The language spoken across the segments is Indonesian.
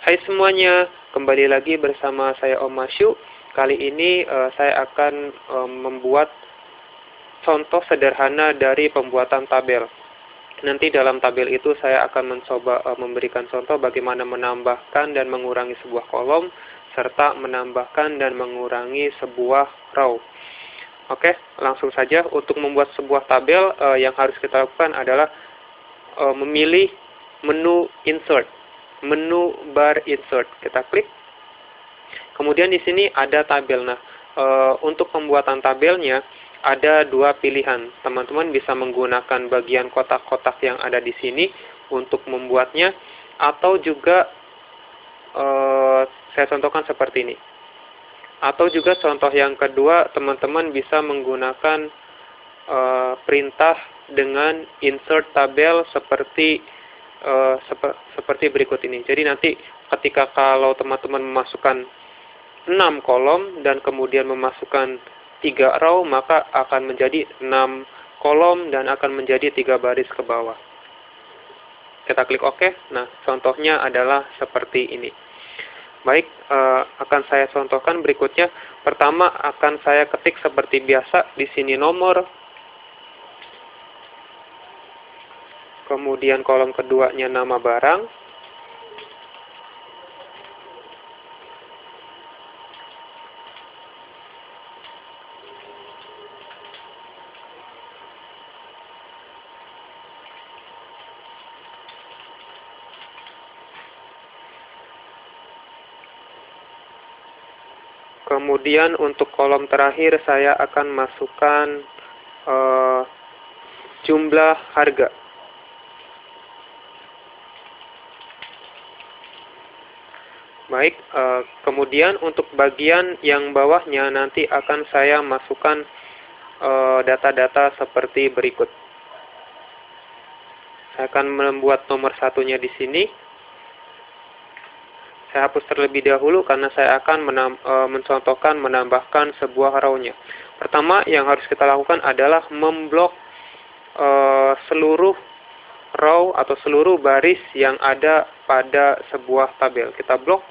Hai semuanya, kembali lagi bersama saya Om Masyu. Kali ini saya akan membuat contoh sederhana dari pembuatan tabel. Nanti dalam tabel itu saya akan mencoba memberikan contoh bagaimana menambahkan dan mengurangi sebuah kolom, serta menambahkan dan mengurangi sebuah row. Oke, langsung saja. Untuk membuat sebuah tabel, yang harus kita lakukan adalah memilih menu insert. Menu bar insert, kita klik. Kemudian di sini ada tabel. Nah, untuk pembuatan tabelnya ada dua pilihan. Teman-teman bisa menggunakan bagian kotak-kotak yang ada di sini untuk membuatnya, atau juga saya contohkan seperti ini. Atau juga contoh yang kedua, teman-teman bisa menggunakan perintah dengan insert tabel seperti berikut ini. Jadi nanti ketika kalau teman-teman memasukkan 6 kolom dan kemudian memasukkan 3 row, maka akan menjadi 6 kolom dan akan menjadi 3 baris ke bawah. Kita klik OK. Nah, contohnya adalah seperti ini. Baik, akan saya contohkan berikutnya. Pertama akan saya ketik seperti biasa di sini nomor. Kemudian kolom keduanya nama barang. Kemudian untuk kolom terakhir saya akan masukkan jumlah harga. Baik, kemudian untuk bagian yang bawahnya nanti akan saya masukkan data-data seperti berikut. Saya akan membuat nomor satunya di sini. Saya hapus terlebih dahulu karena saya akan mencontohkan menambahkan sebuah row-nya. Pertama yang harus kita lakukan adalah memblok seluruh row atau seluruh baris yang ada pada sebuah tabel. Kita blok.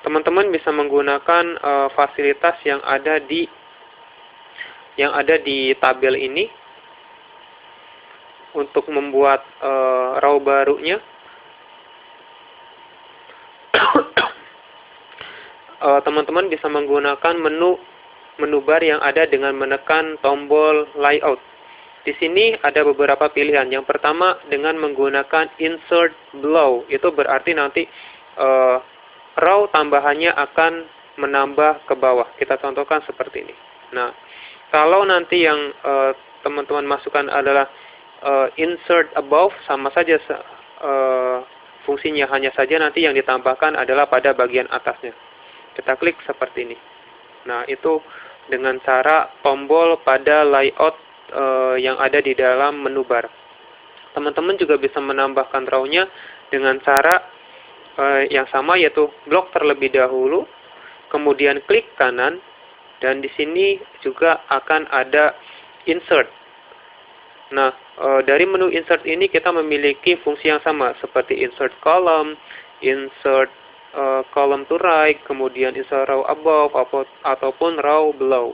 Teman-teman bisa menggunakan fasilitas yang ada di tabel ini untuk membuat row barunya. Teman-teman bisa menggunakan menu bar yang ada dengan menekan tombol layout. Di sini ada beberapa pilihan. Yang pertama dengan menggunakan insert below. Itu berarti nanti row tambahannya akan menambah ke bawah. Kita contohkan seperti ini. Nah, kalau nanti yang teman-teman masukkan adalah insert above, sama saja fungsinya, hanya saja nanti yang ditambahkan adalah pada bagian atasnya. Kita klik seperti ini. Nah, itu dengan cara tombol pada layout yang ada di dalam menu bar. Teman-teman juga bisa menambahkan row-nya dengan cara yang sama, yaitu blok terlebih dahulu, kemudian klik kanan, dan di sini juga akan ada insert. Nah, dari menu insert ini kita memiliki fungsi yang sama seperti insert column, insert column to right, kemudian insert row above ataupun row below.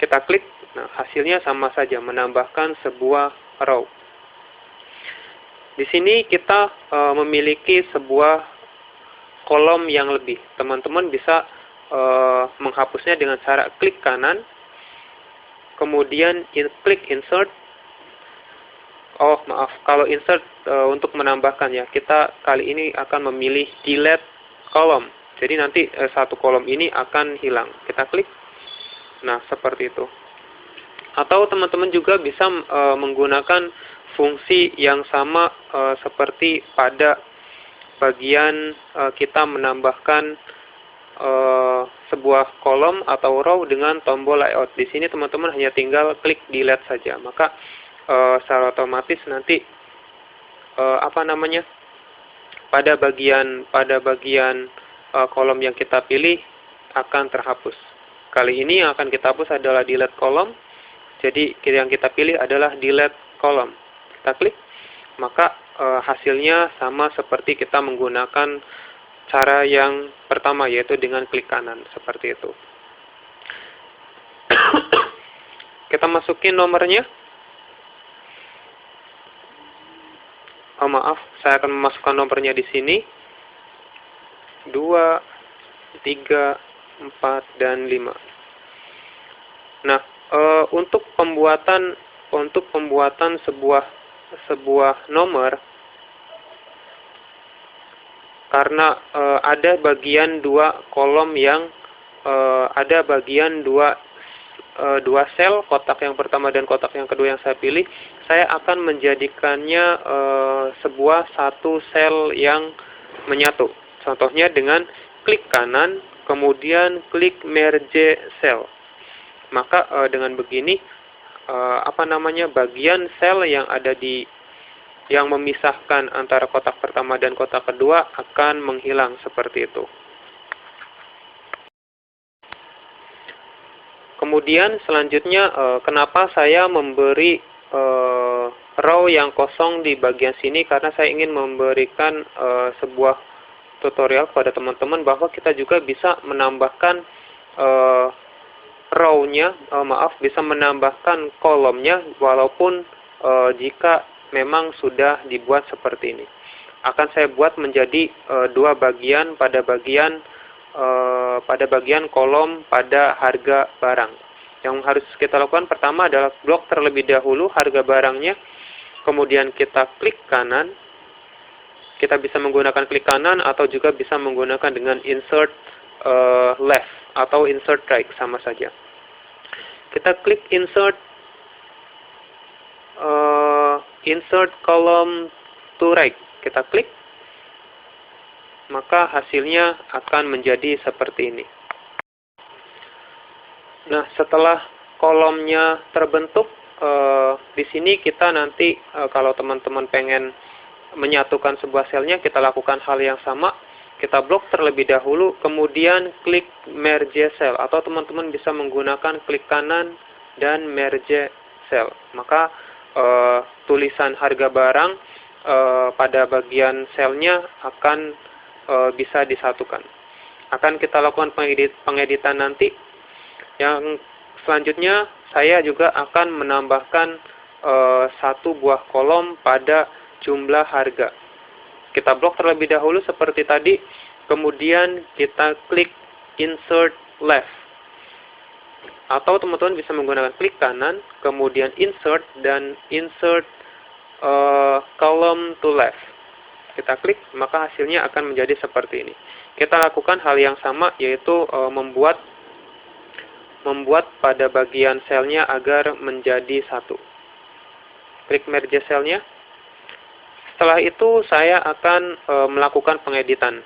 Kita klik. Nah, hasilnya sama saja, menambahkan sebuah row. Di sini kita memiliki sebuah kolom yang lebih. Teman-teman bisa menghapusnya dengan cara klik kanan, kemudian klik insert. Oh, maaf, kalau insert untuk menambahkan ya, kita kali ini akan memilih delete kolom. Jadi nanti satu kolom ini akan hilang. Kita klik. Nah, seperti itu. Atau teman-teman juga bisa menggunakan fungsi yang sama seperti pada bagian kita menambahkan sebuah kolom atau row dengan tombol layout. Di sini teman-teman hanya tinggal klik delete saja. Maka secara otomatis nanti pada bagian kolom yang kita pilih akan terhapus. Kali ini yang akan kita hapus adalah delete kolom. Jadi yang kita pilih adalah delete column. Kita klik, maka hasilnya sama seperti kita menggunakan cara yang pertama, yaitu dengan klik kanan, seperti itu. Kita masukin nomornya. Oh maaf, saya akan memasukkan nomornya di sini. 2, 3, 4, dan 5. Nah, untuk pembuatan sebuah nomor, karena ada bagian dua kolom yang ada bagian dua sel, kotak yang pertama dan kotak yang kedua yang saya pilih, saya akan menjadikannya sebuah satu sel yang menyatu. Contohnya dengan klik kanan, kemudian klik merge cell. Maka dengan begini, bagian sel yang ada yang memisahkan antara kotak pertama dan kotak kedua akan menghilang seperti itu. Kemudian selanjutnya, kenapa saya memberi row yang kosong di bagian sini? Karena saya ingin memberikan sebuah tutorial kepada teman-teman bahwa kita juga bisa menambahkan bisa menambahkan kolomnya walaupun jika memang sudah dibuat seperti ini. Akan saya buat menjadi dua bagian pada bagian kolom pada harga barang. Yang harus kita lakukan pertama adalah blok terlebih dahulu harga barangnya, kemudian kita klik kanan. Kita bisa menggunakan klik kanan atau juga bisa menggunakan dengan insert left atau insert right, sama saja. Kita klik insert column to right. Kita klik, maka hasilnya akan menjadi seperti ini. Nah, setelah kolomnya terbentuk, di sini kita nanti kalau teman-teman pengen menyatukan sebuah selnya, kita lakukan hal yang sama. Kita blok terlebih dahulu, kemudian klik merge cell, atau teman-teman bisa menggunakan klik kanan dan merge cell. Maka tulisan harga barang pada bagian selnya akan bisa disatukan. Akan kita lakukan pengeditan nanti. Yang selanjutnya, saya juga akan menambahkan satu buah kolom pada jumlah harga. Kita blok terlebih dahulu seperti tadi, kemudian kita klik insert left. Atau teman-teman bisa menggunakan klik kanan, kemudian insert dan insert column to left. Kita klik, maka hasilnya akan menjadi seperti ini. Kita lakukan hal yang sama, yaitu membuat pada bagian selnya agar menjadi satu. Klik merge selnya. Setelah itu saya akan melakukan pengeditan.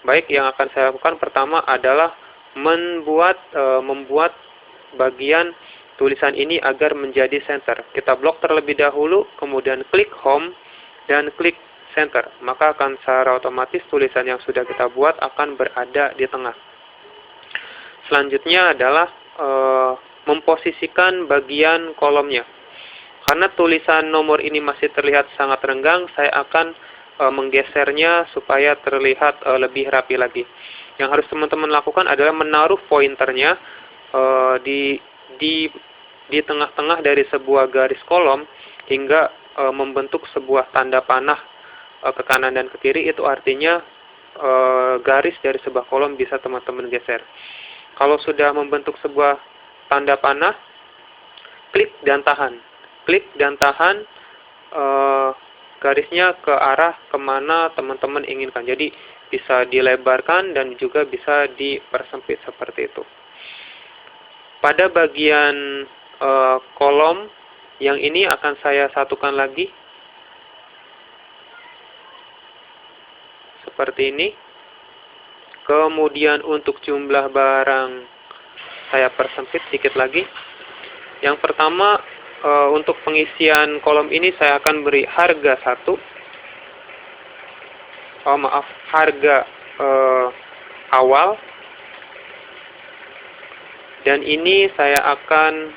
Baik, yang akan saya lakukan pertama adalah membuat bagian tulisan ini agar menjadi center. Kita blok terlebih dahulu, kemudian klik home dan klik center. Maka akan secara otomatis tulisan yang sudah kita buat akan berada di tengah. Selanjutnya adalah memposisikan bagian kolomnya. Karena tulisan nomor ini masih terlihat sangat renggang, saya akan menggesernya supaya terlihat lebih rapi lagi. Yang harus teman-teman lakukan adalah menaruh pointernya di tengah-tengah dari sebuah garis kolom hingga membentuk sebuah tanda panah ke kanan dan ke kiri. Itu artinya garis dari sebuah kolom bisa teman-teman geser. Kalau sudah membentuk sebuah tanda panah, klik dan tahan. Klik dan tahan garisnya ke arah kemana teman-teman inginkan. Jadi bisa dilebarkan dan juga bisa dipersempit seperti itu. Pada bagian kolom yang ini akan saya satukan lagi. Seperti ini. Kemudian untuk jumlah barang saya persempit sedikit lagi. Yang pertama, untuk pengisian kolom ini saya akan beri harga 1. Harga awal. Dan ini saya akan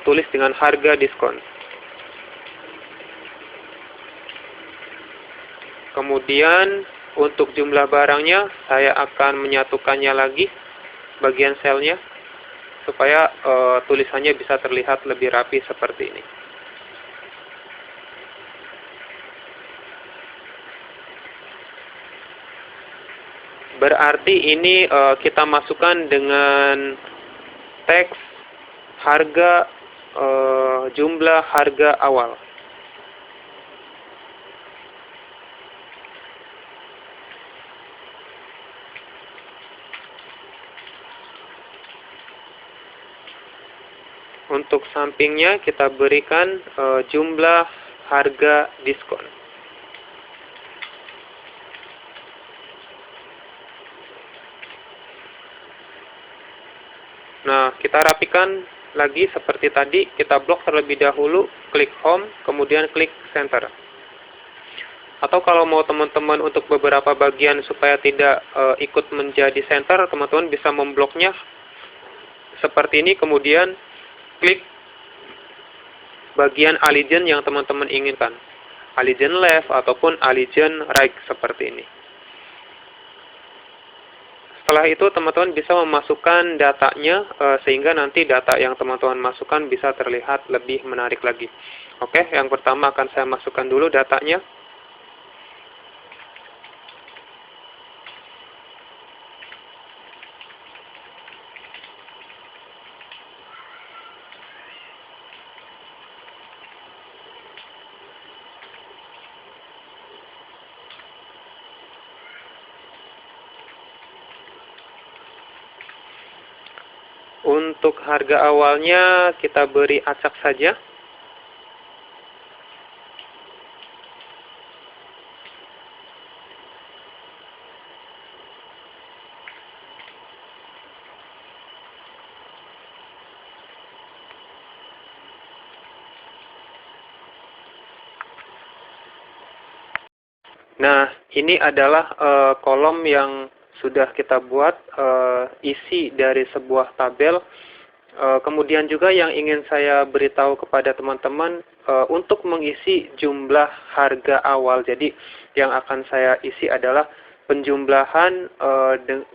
tulis dengan harga diskon. Kemudian Untuk jumlah barangnya, saya akan menyatukannya lagi bagian selnya supaya tulisannya bisa terlihat lebih rapi seperti ini. Berarti ini kita masukkan dengan teks harga, jumlah harga awal. Untuk sampingnya kita berikan jumlah harga diskon. Nah, kita rapikan lagi seperti tadi, kita blok terlebih dahulu, klik home, kemudian klik center. Atau kalau mau teman-teman untuk beberapa bagian supaya tidak ikut menjadi center, teman-teman bisa membloknya seperti ini, kemudian klik bagian allegiance yang teman-teman inginkan. Allegiance left ataupun allegiance right seperti ini. Setelah itu teman-teman bisa memasukkan datanya sehingga nanti data yang teman-teman masukkan bisa terlihat lebih menarik lagi. Oke, yang pertama akan saya masukkan dulu datanya. Untuk harga awalnya kita beri acak saja. Nah, ini adalah kolom yang sudah kita buat, isi dari sebuah tabel. Kemudian juga yang ingin saya beritahu kepada teman-teman, untuk mengisi jumlah harga awal. Jadi, yang akan saya isi adalah penjumlahan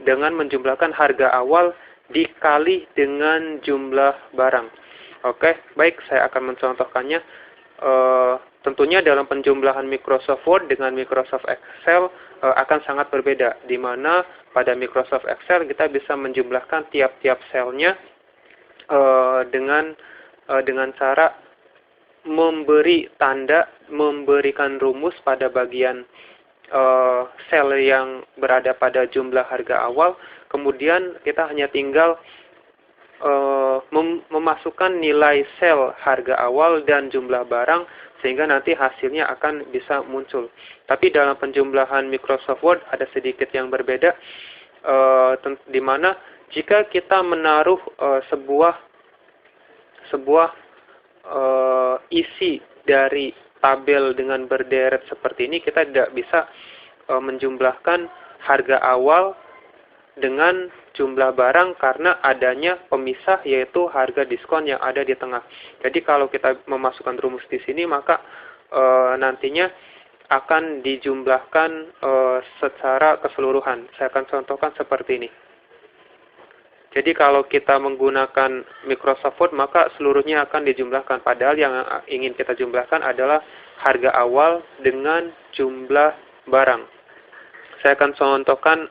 dengan menjumlahkan harga awal dikali dengan jumlah barang. Oke, baik, saya akan mencontohkannya. Tentunya dalam penjumlahan Microsoft Word dengan Microsoft Excel akan sangat berbeda, di mana pada Microsoft Excel kita bisa menjumlahkan tiap-tiap selnya dengan cara memberi tanda, memberikan rumus pada bagian sel yang berada pada jumlah harga awal, kemudian kita hanya tinggal memasukkan nilai sel harga awal dan jumlah barang sehingga nanti hasilnya akan bisa muncul. Tapi dalam penjumlahan Microsoft Word ada sedikit yang berbeda, di mana jika kita menaruh sebuah isi dari tabel dengan berderet seperti ini, kita tidak bisa menjumlahkan harga awal dengan jumlah barang karena adanya pemisah, yaitu harga diskon yang ada di tengah. Jadi kalau kita memasukkan rumus di sini, maka nantinya akan dijumlahkan secara keseluruhan. Saya akan contohkan seperti ini. Jadi kalau kita menggunakan Microsoft Word, maka seluruhnya akan dijumlahkan. Padahal yang ingin kita jumlahkan adalah harga awal dengan jumlah barang. Saya akan contohkan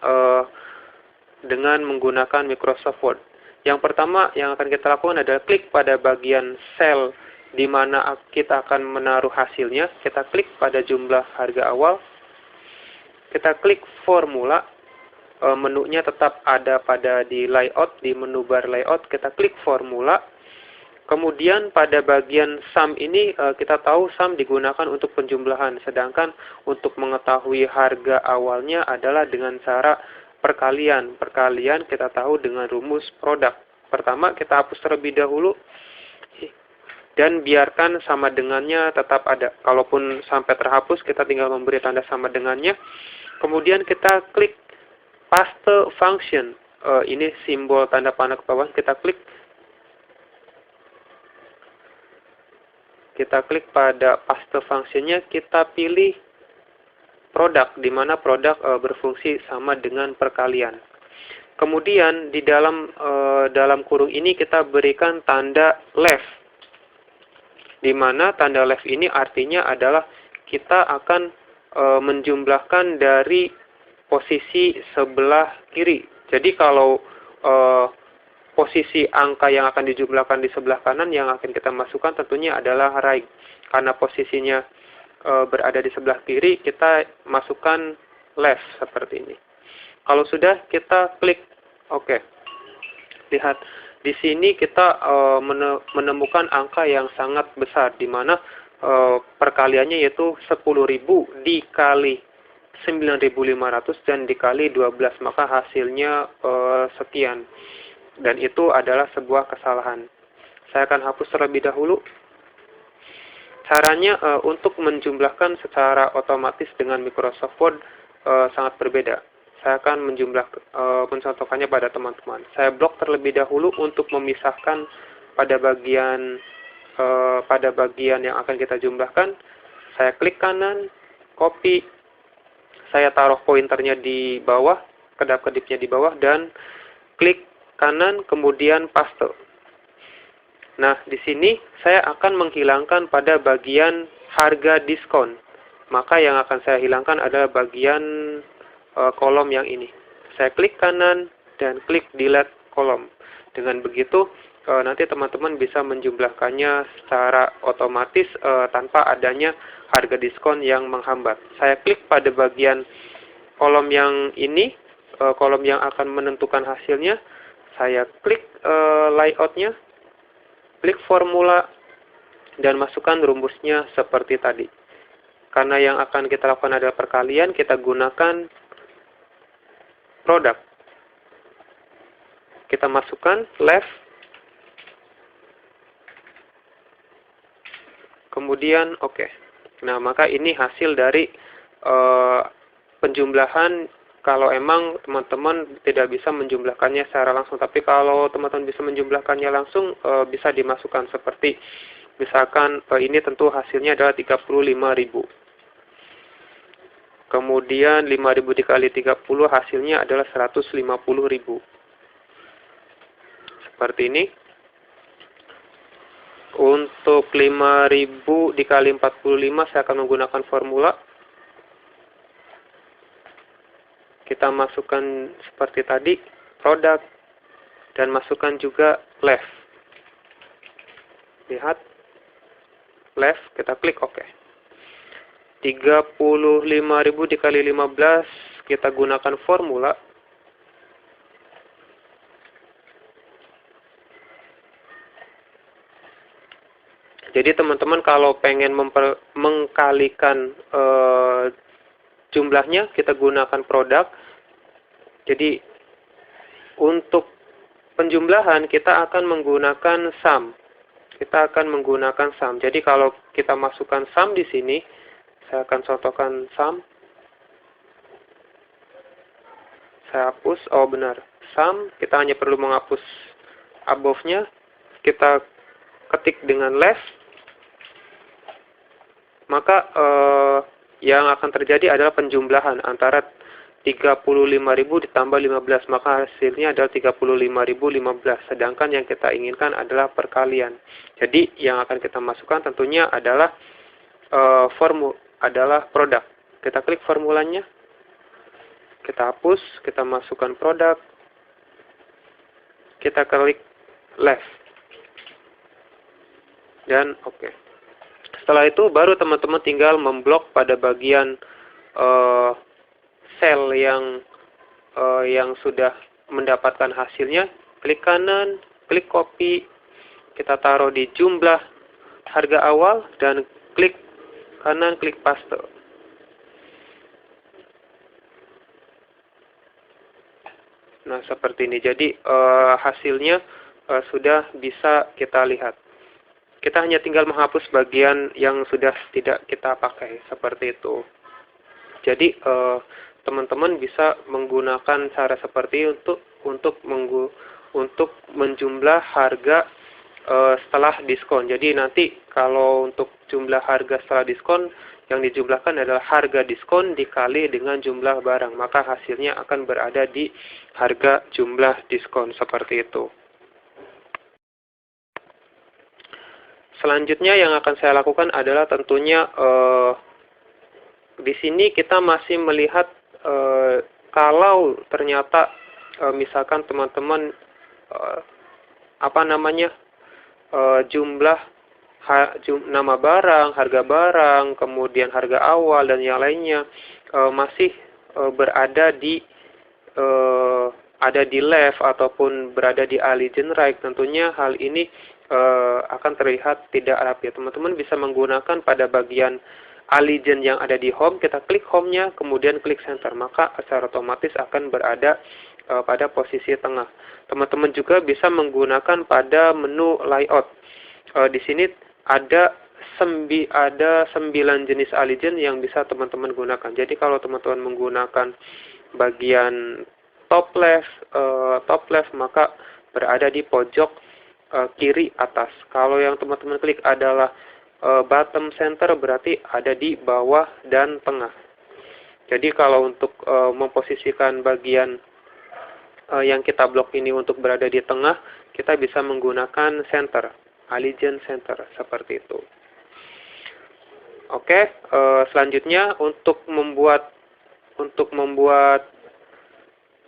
dengan menggunakan Microsoft Word. Yang pertama yang akan kita lakukan adalah klik pada bagian sel di mana kita akan menaruh hasilnya. Kita klik pada jumlah harga awal. Kita klik formula. Menunya tetap ada pada di layout, di menu bar layout. Kita klik formula. Kemudian pada bagian sum ini kita tahu sum digunakan untuk penjumlahan. Sedangkan untuk mengetahui harga awalnya adalah dengan cara perkalian. Perkalian kita tahu dengan rumus produk. Pertama kita hapus terlebih dahulu dan biarkan sama dengannya tetap ada. Kalaupun sampai terhapus, kita tinggal memberi tanda sama dengannya. Kemudian kita klik paste function. Ini simbol tanda panah ke bawah. Kita klik pada paste functionnya. Kita pilih produk, di mana produk berfungsi sama dengan perkalian. Kemudian di dalam kurung ini kita berikan tanda left, di mana tanda left ini artinya adalah kita akan menjumlahkan dari posisi sebelah kiri. Jadi kalau posisi angka yang akan dijumlahkan di sebelah kanan, yang akan kita masukkan tentunya adalah right. Karena posisinya berada di sebelah kiri, kita masukkan left seperti ini. Kalau sudah, kita klik OK. Lihat, di sini kita menemukan angka yang sangat besar, di mana perkaliannya yaitu 10.000 dikali 9.500 dan dikali 12, maka hasilnya sekian. Dan itu adalah sebuah kesalahan. Saya akan hapus terlebih dahulu. Caranya untuk menjumlahkan secara otomatis dengan Microsoft Word sangat berbeda. Saya akan mencontohkannya pada teman-teman. Saya blok terlebih dahulu untuk memisahkan pada bagian yang akan kita jumlahkan. Saya klik kanan, copy, saya taruh pointernya di bawah, kedap-kedipnya di bawah, dan klik kanan, kemudian paste. Nah, di sini saya akan menghilangkan pada bagian harga diskon. Maka yang akan saya hilangkan adalah bagian kolom yang ini. Saya klik kanan dan klik delete kolom. Dengan begitu, nanti teman-teman bisa menjumlahkannya secara otomatis tanpa adanya harga diskon yang menghambat. Saya klik pada bagian kolom yang ini, kolom yang akan menentukan hasilnya. Saya klik layoutnya, klik formula, dan masukkan rumusnya seperti tadi. Karena yang akan kita lakukan adalah perkalian, kita gunakan produk. Kita masukkan left, kemudian OK. Nah, maka ini hasil dari penjumlahan. Kalau emang teman-teman tidak bisa menjumlahkannya secara langsung, tapi kalau teman-teman bisa menjumlahkannya langsung, bisa dimasukkan seperti misalkan ini tentu hasilnya adalah 35.000. Kemudian 5.000 dikali 30 hasilnya adalah 150.000. Seperti ini. Untuk 5.000 dikali 45 saya akan menggunakan formula. Kita masukkan seperti tadi, produk, dan masukkan juga left. Lihat, left, kita klik OK. 35.000 dikali 15, kita gunakan formula. Jadi teman-teman kalau pengen mengkalikan jumlahnya, kita gunakan produk. Jadi untuk penjumlahan kita akan menggunakan sum. Kita akan menggunakan sum. Jadi kalau kita masukkan sum di sini, saya akan contohkan sum. Saya hapus. Oh benar, sum. Kita hanya perlu menghapus above-nya. Kita ketik dengan left. Maka yang akan terjadi adalah penjumlahan antara 35.000 ditambah 15, maka hasilnya adalah 35.015. Sedangkan yang kita inginkan adalah perkalian. Jadi yang akan kita masukkan tentunya adalah adalah produk. Kita klik formulanya, kita hapus, kita masukkan produk, kita klik left, dan OK. Setelah itu baru teman-teman tinggal memblok pada bagian sel yang sudah mendapatkan hasilnya. Klik kanan, klik copy, kita taruh di jumlah harga awal, dan klik kanan, klik paste. Nah, seperti ini. Jadi hasilnya sudah bisa kita lihat. Kita hanya tinggal menghapus bagian yang sudah tidak kita pakai, seperti itu. Jadi teman-teman bisa menggunakan cara seperti untuk menjumlah harga setelah diskon. Jadi nanti kalau untuk jumlah harga setelah diskon Yang dijumlahkan adalah harga diskon dikali dengan jumlah barang, maka hasilnya akan berada di harga jumlah diskon, seperti itu. Selanjutnya yang akan saya lakukan adalah tentunya di sini kita masih melihat kalau ternyata misalkan teman-teman jumlah nama barang, harga barang, kemudian harga awal dan yang lainnya masih berada di left ataupun berada di Allegiance right. Tentunya hal ini akan terlihat tidak rapi. Teman-teman bisa menggunakan pada bagian Allegiance yang ada di home, kita klik home-nya, kemudian klik center, maka secara otomatis akan berada pada posisi tengah. Teman-teman juga bisa menggunakan pada menu layout. Di sini ada 9 jenis Allegiance yang bisa teman-teman gunakan. Jadi kalau teman-teman menggunakan bagian top left maka berada di pojok kiri atas. Kalau yang teman-teman klik adalah bottom center, berarti ada di bawah dan tengah. Jadi kalau untuk memposisikan bagian yang kita blok ini untuk berada di tengah, kita bisa menggunakan center, Allegiance center, seperti itu. Oke, selanjutnya untuk membuat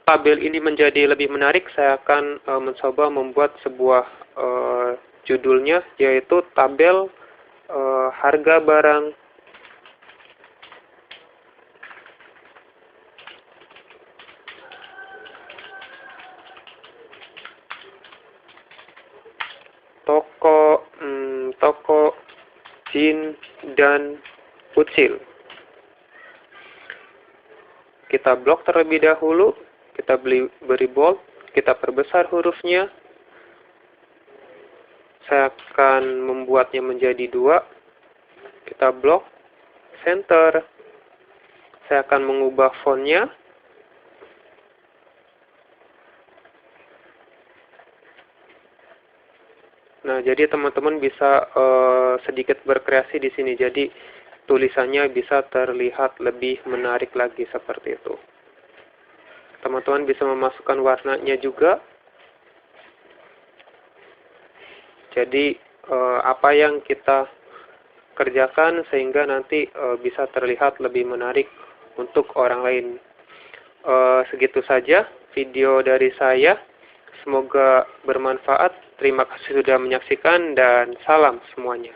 tabel ini menjadi lebih menarik, saya akan mencoba membuat sebuah judulnya, yaitu tabel harga barang toko Jin dan Ucil. Kita blok terlebih dahulu, kita beri bold, kita perbesar hurufnya. Saya akan membuatnya menjadi 2. Kita blok, center. Saya akan mengubah fontnya. Nah, jadi teman-teman bisa sedikit berkreasi di sini. Jadi tulisannya bisa terlihat lebih menarik lagi, seperti itu. Teman-teman bisa memasukkan warnanya juga. Jadi apa yang kita kerjakan sehingga nanti bisa terlihat lebih menarik untuk orang lain. Segitu saja video dari saya. Semoga bermanfaat. Terima kasih sudah menyaksikan dan salam semuanya.